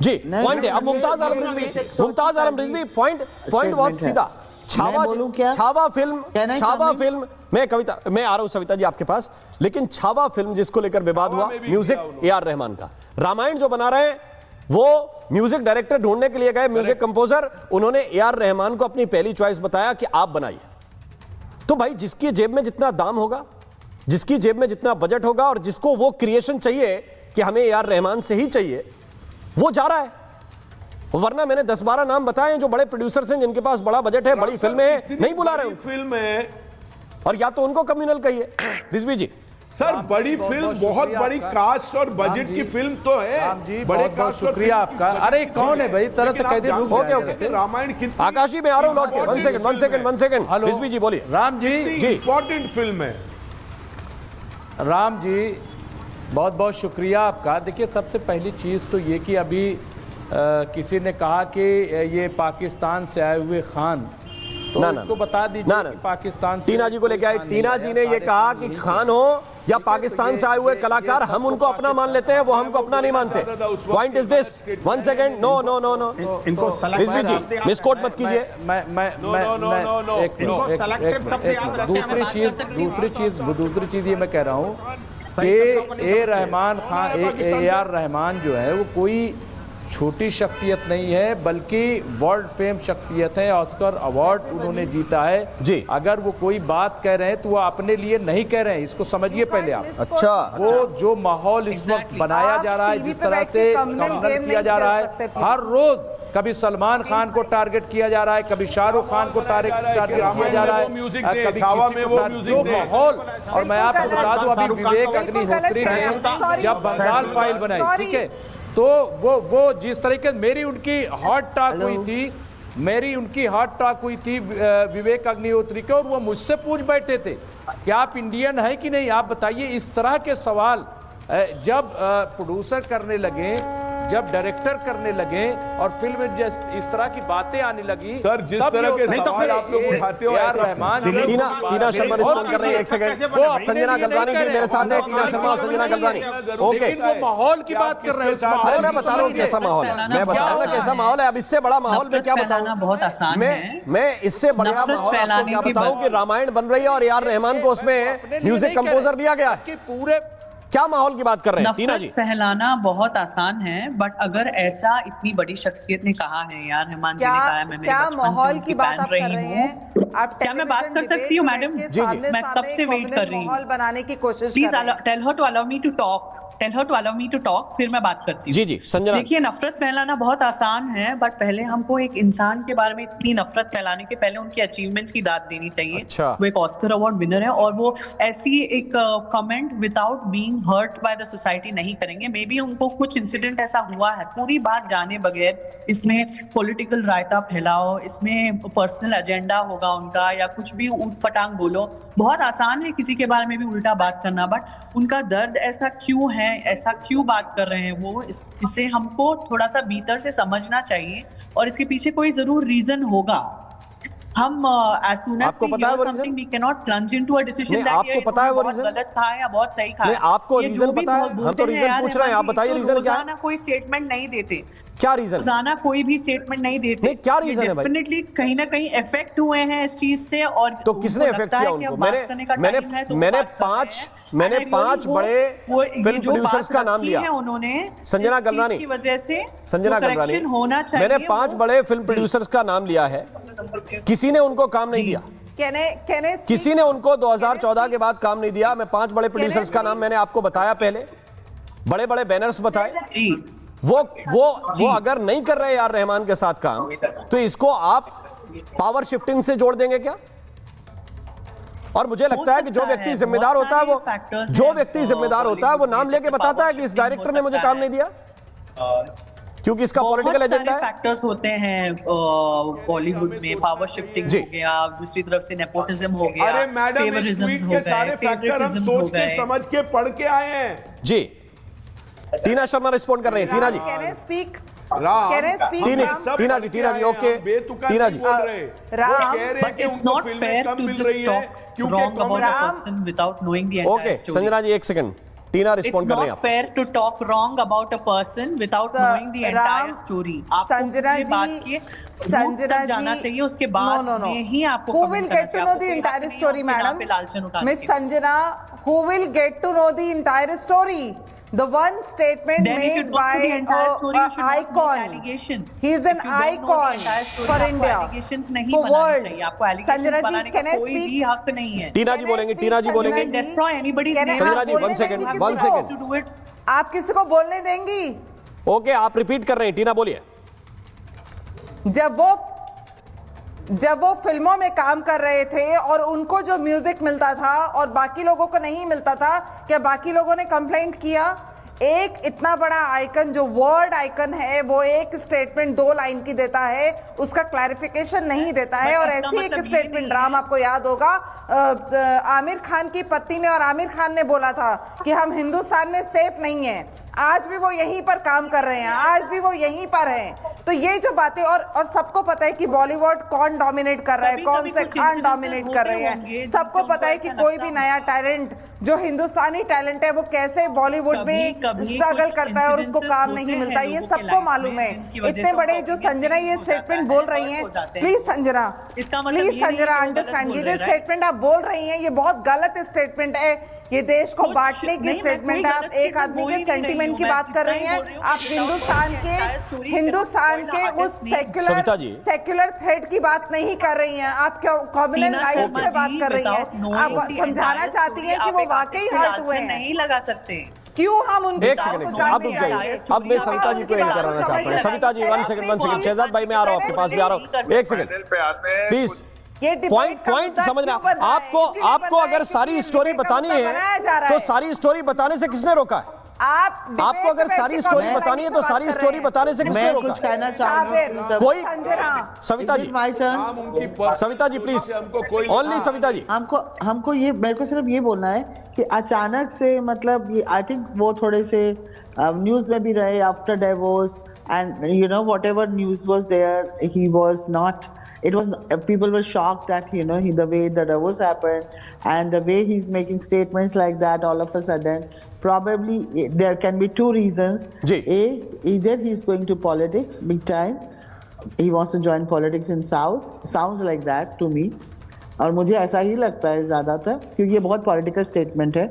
जी point है। अब मुमताज आलम Rizvi point बहुत सीधा। छावा फिल्म मैं आ रहा हूं सविता जी आपके पास, लेकिन छावा फिल्म जिसको लेकर विवाद हुआ, म्यूजिक ए.आर. रहमान का, रामायण जो बना रहे हैं वो म्यूजिक डायरेक्टर ढूंढने के लिए गए, म्यूजिक कंपोजर, उन्होंने ए.आर. रहमान को अपनी पहली चॉइस बताया कि आप बनाइए। तो भाई जिसकी जेब में जितना दाम होगा, जिसकी जेब में जितना बजट होगा और जिसको वो क्रिएशन चाहिए कि हमें ए.आर. रहमान से ही चाहिए, वो जा रहा है। वरना मैंने 10-12 नाम बताए जो बड़े प्रोड्यूसर्स हैं, जिनके पास बड़ा बजट है, बड़ी फिल्में हैं, नहीं बुला रहे फिल्म है, और या तो उनको कम्युनल कहिए। रिजवी जी सर बड़ी फिल्म, बहुत बड़ी कास्ट और बजट की फिल्म तो है। बड़े बहुत शुक्रिया आपका। अरे कौन है भाई, तरह कह दे। ओके रामायण की आकाश जी मैं आ रहा हूं लौट के। वन सेकंड रिजवी जी बोलिए। राम जी इंपॉर्टेंट फिल्म है। राम जी बहुत बहुत शुक्रिया आपका। देखिए सबसे पहली चीज़ तो ये कि अभी किसी ने कहा कि ये पाकिस्तान से आए हुए खान, तो उसको बता दीजिए कि पाकिस्तान से। टीना जी को लेके आए, टीना जी ने ये कहा कि खान हो या पाकिस्तान से आए हुए कलाकार, हम उनको अपना मान लेते हैं, वो हमको अपना नहीं मानते। Point is this, 1 second, no इनको रिजवी जी मिसकोट मत कीजिए। दूसरी चीज ये मैं कह रहा हूँ कि ए.आर. रहमान जो है वो कोई छोटी शख्सियत नहीं है, बल्कि वर्ल्ड फेम शख्सियत है। ऑस्कर अवार्ड उन्होंने जीता है जी। अगर वो कोई बात कह रहे हैं तो वो अपने लिए नहीं कह रहे हैं, इसको समझिए पहले आप। अच्छा, वो जो माहौल इस वक्त बनाया जा रहा है, जिस तरह से कमर्शियल किया जा रहा है, हर रोज कभी सलमान खान को टारगेट किया जा रहा है, कभी शाहरुख खान को टारगेट किया जा रहा है, कभी जो माहौल। और मैं आपको बता दूं, अभी विवेक अग्निहोत्री ने जब बंगाल फाइल बनाई, ठीक है, तो वो जिस तरीके मेरी उनकी हॉट टॉक हुई थी विवेक अग्निहोत्री के, और वो मुझसे पूछ बैठे थे कि आप इंडियन है कि नहीं, आप बताइए। इस तरह के सवाल जब प्रोड्यूसर करने लगे, जब डायरेक्टर करने लगे और फिल्म में इस तरह की बातें आने लगी, सर जिस तरह के सवाल आप लोग उठाते हो। ए.आर. रहमान, टीना शर्मा रिस्पॉन्ड कर रही है, 1 सेकंड। संजना गलरानी भी मेरे साथ है, टीना शर्मा और संजना गलरानी। ओके, वो माहौल की बात कर रहे हैं। अरे मैं बता रहा हूँ कैसा माहौल है, मैं बता रहा हूँ कैसा माहौल है। अब इससे बड़ा माहौल मैं क्या बताऊँ, बहुत आसान है। मैं इससे बड़ा माहौल आपको क्या बताऊँ कि रामायण बन रही है और ए.आर. रहमान को उसमें म्यूजिक कंपोजर दिया गया है। पूरे क्या माहौल की बात कर रहे हैं टीना जी? फैलाना बहुत आसान है, बट अगर ऐसा इतनी बड़ी शख्सियत ने कहा है, यार रहमान जी ने कहा है, मैं क्या माहौल की बात आप कर रहे हैं? आप क्या मैं बात कर सकती हूँ मैडम? मैं कब से वेट कर रही हूँ। माहौल बनाने की कोशिश, please tell her to allow me to talk, फिर मैं बात करती हूँ। जी संजना। देखिए नफरत फैलाना बहुत आसान है, बट पहले हमको एक इंसान के बारे में इतनी नफरत फैलाने के पहले उनके अचीवमेंट्स की दाद देनी चाहिए। अच्छा। वो एक ऑस्कर अवार्ड विनर है, और वो ऐसी एक comment without being hurt by the society नहीं करेंगे। मे बी उनको कुछ इंसिडेंट ऐसा हुआ है, पूरी बात जाने बगैर इसमें पॉलिटिकल रायता फैलाओ, इसमें पर्सनल एजेंडा होगा उनका, या कुछ भी ऊट पटांग बोलो। बहुत आसान है किसी के बारे में भी उल्टा बात करना, बट उनका दर्द ऐसा क्यों है, ऐसा क्यों बात कर रहे हैं वो, इसे हमको थोड़ा सा भीतर से समझना चाहिए, और इसके पीछे कोई जरूर रीजन होगा। हम as soon as आपको we पता है hear वो something, reason? we cannot plunge into a decision that आपको पता है वो रीजन? गलत था या बहुत सही था। नहीं, आपको रीजन पता है? हम तो रीजन पूछ रहे हैं, आप बताइए रीजन क्या है? रोजाना कोई स्टेटमेंट नहीं देते, क्या रीजन? रोजाना कोई भी स्टेटमेंट नहीं देते। नहीं, क्या रीजन है भाई? डेफिनेटली कहीं ना कहीं इफेक्ट हुए हैं इस चीज से। और तो किसने इफेक्ट किया उनको? मैंने पांच बड़े फिल्म प्रोड्यूसर्स का नाम लिया। उन्होंने संजना गलरानी की वजह से संजना गलरानी होना चाहिए। मैंने 5 बड़े फिल्म प्रोड्यूसर्स का नाम लिया है, किसी ने उनको काम नहीं दिया। किसी ने उनको 2014 के बाद काम नहीं दिया। मैं 5 बड़े प्रोड्यूसर्स का नाम मैंने आपको बताया, पहले बड़े बड़े बैनर्स बताए। वो अगर नहीं कर रहे यार रहमान के साथ काम, तो इसको आप पावर शिफ्टिंग से जोड़ देंगे क्या? और मुझे लगता है कि जो व्यक्ति जिम्मेदार होता है वो नाम लेके बताता है कि इस डायरेक्टर ने मुझे काम नहीं दिया, क्योंकि इसका पॉलिटिकल एजेंडा है। फैक्टर्स होते हैं बॉलीवुड में, पावर शिफ्टिंग हो गया, दूसरी तरफ से नेपोटिज्म हो गया, अरे मैडम इस ट्वीट के सारे फैक्टर हम सोच के समझ के पढ़ के आए हैं। जी टीना शर्मा रिस्पॉन्ड कर रही है। टीना जी टीना जी ओके। टीना जी ओके संजना जी 1 सेकंड। टीना रिस्पॉन्ड कर रहे हैं आप। fair to talk wrong about a person without knowing the entire story. Sanjana ji, Sanjana ji, जाना चाहिए, उसके बाद में ही आपको who will get to know the entire story, madam? Miss Sanjana, who will get to know the entire story? The one statement made by an icon. He is an icon for India, for world. Sanjana ji, can I speak? टीना जी बोलेंगे, टीना जी बोलेंगे। Sanjana ji, one second. आप किसी को बोलने देंगी? Okay, आप repeat कर रहे हैं, टीना बोलिए। जब वो फिल्मों में काम कर रहे थे और उनको जो म्यूजिक मिलता था और बाकी लोगों को नहीं मिलता था, क्या बाकी लोगों ने कंप्लेंट किया? एक इतना बड़ा आइकन जो वर्ल्ड आइकन है, वो एक स्टेटमेंट 2 लाइन की देता है, उसका क्लैरिफिकेशन नहीं देता है। और ऐसी एक स्टेटमेंट, राम, आपको याद होगा, आमिर खान की पत्नी ने और आमिर खान ने बोला था कि हम हिंदुस्तान में सेफ नहीं है। आज भी वो यहीं पर काम कर रहे हैं, आज भी वो यहीं पर हैं। तो ये जो बातें, और सबको पता है कि बॉलीवुड कौन डोमिनेट कर रहा है, कौन से खान डोमिनेट कर रहे हैं। सबको पता है कि कोई भी नया टैलेंट जो हिंदुस्तानी टैलेंट है वो कैसे बॉलीवुड में स्ट्रगल करता है और उसको काम नहीं मिलता, ये सबको मालूम है। इतने बड़े जो संजना ये स्टेटमेंट बोल रही हैं, प्लीज संजना अंडरस्टैंड, ये जो स्टेटमेंट आप बोल रही हैं ये बहुत गलत स्टेटमेंट है। ये देश को बांटने की स्टेटमेंट है। आप एक आदमी के सेंटीमेंट की बात कर रहे हैं। आप हिंदुस्तान के उस सेक्युलर थ्रेड की बात नहीं कर रही हैं। आप क्या कम्युनल राइट्स पे बात कर रही हैं? आप समझाना चाहती हैं कि वो वाकई हर्ट हुए हैं। नहीं लगा सकते क्यों हम उनकी एक सेकंड, आप रुक जाइए। अब मैं सविता जी को एंड कराना चाहता हूँ। सविता जी, 1 सेकंड। शहजाद भाई, मैं आ रहा हूँ आपके पास, भी आ रहा हूँ। 1 सेकंड प्लीज। पॉइंट समझ रहे हैं आपको अगर सारी स्टोरी बतानी है तो सारी स्टोरी बताने से किसने रोका है? आपको अगर सारी स्टोरी बतानी है तो सारी स्टोरी बताने से किसने रोका? कुछ कहना चाहूंगा कोई सविता जी, सविता जी प्लीज, ओनली सविता जी। हमको ये, मेरे को सिर्फ ये बोलना है कि अचानक से, मतलब ये आई थिंक वो थोड़े से न्यूज में भी रहे after divorce, and you know whatever news was there, he was not, it was, people were shocked that the way the divorce happened and the way he's making statements like that all of a sudden. Probably there can be 2 reasons. Either he's going to politics big time, he wants to join politics in South, sounds like that to me, और मुझे ऐसा ही लगता है ज़्यादातर, क्योंकि ये बहुत political statement है।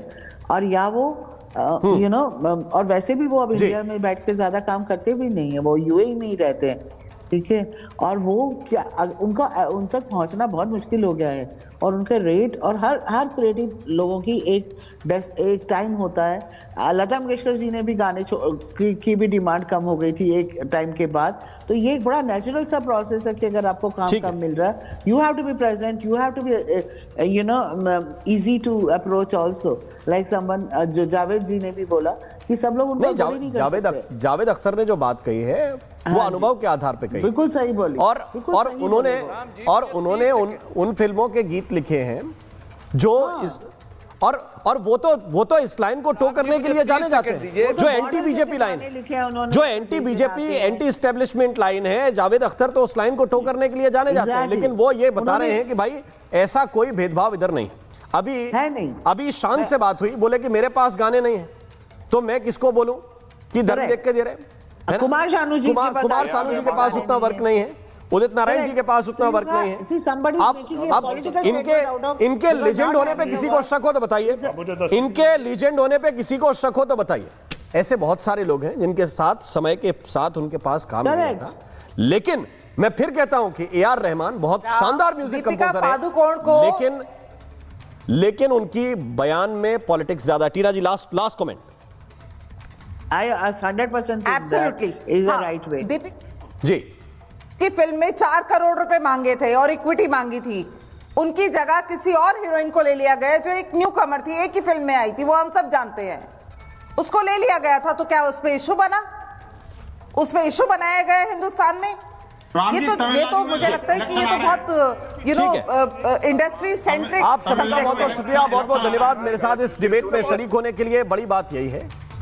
और या वो और वैसे भी वो अब इंडिया में बैठ के ज्यादा काम करते भी नहीं है, वो यूएई में ही रहते हैं, ठीक है। और वो क्या, उनका उन तक पहुंचना बहुत मुश्किल हो गया है। और उनके रेट, और हर क्रिएटिव लोगों की एक टाइम होता है। लता मंगेशकर जी ने भी गाने की भी डिमांड कम हो गई थी एक टाइम के बाद। तो ये एक बड़ा नेचुरल सा प्रोसेस है कि अगर आपको काम कम मिल रहा है, you have to be present, you have to be easy to approach also, like someone, Javed ji ने भी बोला कि सब लोग उनको अफोर्ड नहीं कर सकते। जावेद अख्तर ने जो बात कही है वो अनुभव के आधार पे कही, बिल्कुल सही बोली। और उन्होंने उन फिल्मों के गीत लिखे हैं जो इस, और वो तो इस लाइन को टो करने के लिए जाने जाते हैं, जो एंटी बीजेपी लाइन, जो anti BJP anti establishment line है। जावेद अख्तर तो उस लाइन को टो करने के लिए जाने जाते हैं, लेकिन वो ये बता रहे हैं कि भाई ऐसा कोई भेदभाव इधर नहीं। अभी शान से बात हुई, बोले कि मेरे पास गाने नहीं है तो मैं किसको बोलूं कि धर्म देख के दे रहे। कुमार सानू जी के पास उतना वर्क नहीं है, उदित नारायण जी के पास उतना वर्क नहीं है। इनके लीजेंड होने पे किसी को शक हो तो बताइए, इनके लीजेंड होने पे किसी को शक हो तो बताइए। ऐसे बहुत सारे लोग हैं जिनके साथ समय के साथ उनके पास काम नहीं था। लेकिन मैं फिर कहता हूं कि ए.आर. रहमान बहुत शानदार म्यूजिक कंपोजर है, लेकिन उनकी बयान में पॉलिटिक्स ज्यादा। Tina ji, last comment. I 100% think that is the right way. जी, की फिल्म में 4 करोड़ रुपए मांगे थे और इक्विटी मांगी थी। उनकी जगह किसी और हीरोइन को ले लिया गया जो एक न्यू कमर थी, एक ही फिल्म में आई थी, वो हम सब जानते हैं। उसको ले लिया गया था, तो क्या उस पे इशू बना? उस पे इशू बनाया गया हिंदुस्तान में। ये तो मुझे लगता है कि ये तो बहुत इंडस्ट्री सेंट्रिक। आप सबका बहुत बहुत शुक्रिया, बहुत बहुत धन्यवाद मेरे साथ इस डिबेट में शरीक होने के लिए। बड़ी बात यही है